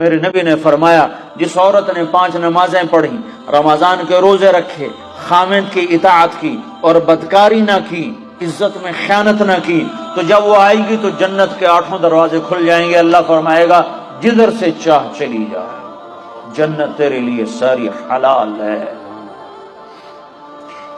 میرے نبی نے فرمایا جس عورت نے 5 نمازیں پڑھی، رمضان کے روزے رکھے، خامد کی اطاعت کی اور بدکاری نہ کی، عزت میں خیانت نہ کی، تو جب وہ آئے گی تو جنت کے 8 دروازے کھل جائیں گے۔ اللہ فرمائے گا جدھر سے چاہ چلی جا، جنت تیرے لیے ساری حلال ہے۔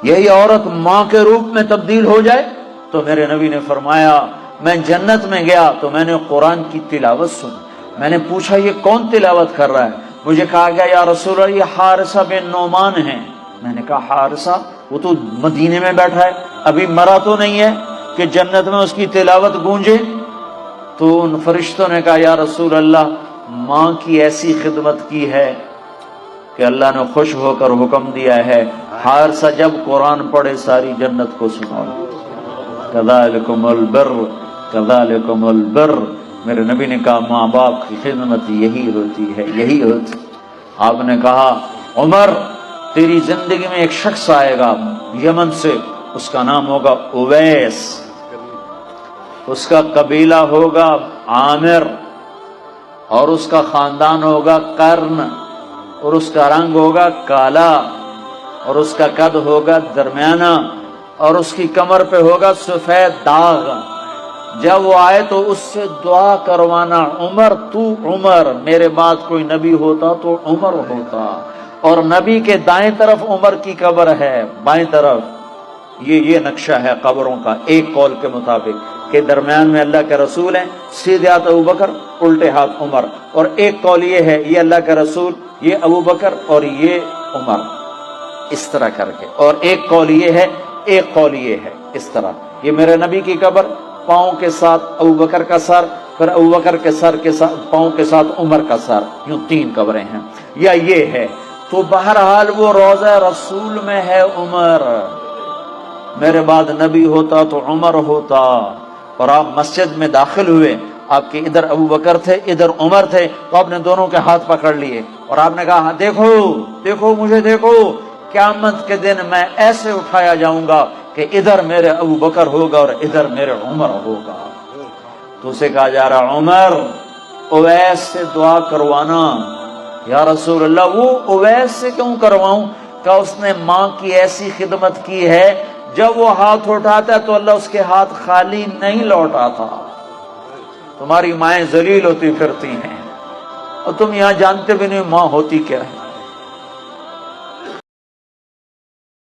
یہی عورت ماں کے روپ میں تبدیل ہو جائے تو میرے نبی نے فرمایا میں جنت میں گیا تو میں نے قرآن کی تلاوت سنی۔ میں نے پوچھا یہ کون تلاوت کر رہا ہے؟ مجھے کہا گیا یا رسول اللہ یہ حارثہ بن نعمان ہے۔ میں نے کہا حارثہ؟ وہ تو مدینے میں بیٹھا ہے، ابھی مرا تو نہیں ہے کہ جنت میں اس کی تلاوت گونجے؟ تو ان فرشتوں نے کہا یا رسول اللہ ماں کی ایسی خدمت کی ہے کہ اللہ نے خوش ہو کر حکم دیا ہے حارثہ جب قرآن پڑھے ساری جنت کو سناؤ۔ کذالکم البر کذالکم البر۔ میرے نبی نے کہا ماں باپ کی خدمت یہی ہوتی ہے، یہی ہوتی۔ آپ نے کہا عمر تیری زندگی میں ایک شخص آئے گا یمن سے، اس کا نام ہوگا اویس، اس کا قبیلہ ہوگا عامر، اور اس کا خاندان ہوگا قرن، اور اس کا رنگ ہوگا کالا، اور اس کا قد ہوگا درمیانہ، اور اس کی کمر پہ ہوگا سفید داغ۔ جب وہ آئے تو اس سے دعا کروانا عمر تو عمر، میرے بعد کوئی نبی ہوتا تو عمر ہوتا، اور نبی کے دائیں طرف عمر کی قبر ہے، بائیں طرف یہ نقشہ ہے قبروں کا، ایک قول کے مطابق کہ درمیان میں اللہ کے رسول ہیں، سیدھے ہاتھ ابوبکر الٹے ہاتھ عمر، اور ایک قول یہ ہے یہ اللہ کے رسول، یہ ابوبکر اور یہ عمر، اس طرح کر کے، اور ایک قول یہ ہے، ایک قول یہ ہے، اس طرح۔ یہ میرے نبی کی قبر، پاؤں کے ساتھ ابوبکر کا سر، پھر ابوبکر کے سر کے ساتھ پاؤں کے ساتھ عمر کا سر، یوں 3 قبریں ہیں، یا یہ ہے۔ تو بہرحال وہ روضہ رسول میں ہے عمر، میرے بعد نبی ہوتا تو عمر ہوتا۔ اور آپ مسجد میں داخل ہوئے، آپ کے ادھر ابوبکر تھے ادھر عمر تھے، تو آپ نے دونوں کے ہاتھ پکڑ لیے اور آپ نے کہا دیکھو دیکھو مجھے دیکھو، قیامت کے دن میں ایسے اٹھایا جاؤں گا کہ ادھر میرے ابوبکر ہوگا اور ادھر میرے عمر ہوگا۔ تو اسے کہا جا رہا عمر اویس سے دعا کروانا۔ یا رسول اللہ وہ اویس سے کیوں کرواؤں؟ کہ اس نے ماں کی ایسی خدمت کی ہے، جب وہ ہاتھ اٹھاتا ہے تو اللہ اس کے ہاتھ خالی نہیں لوٹاتا۔ تمہاری مائیں ذلیل ہوتی پھرتی ہیں اور تم یہاں جانتے بھی نہیں ماں ہوتی کیا ہے۔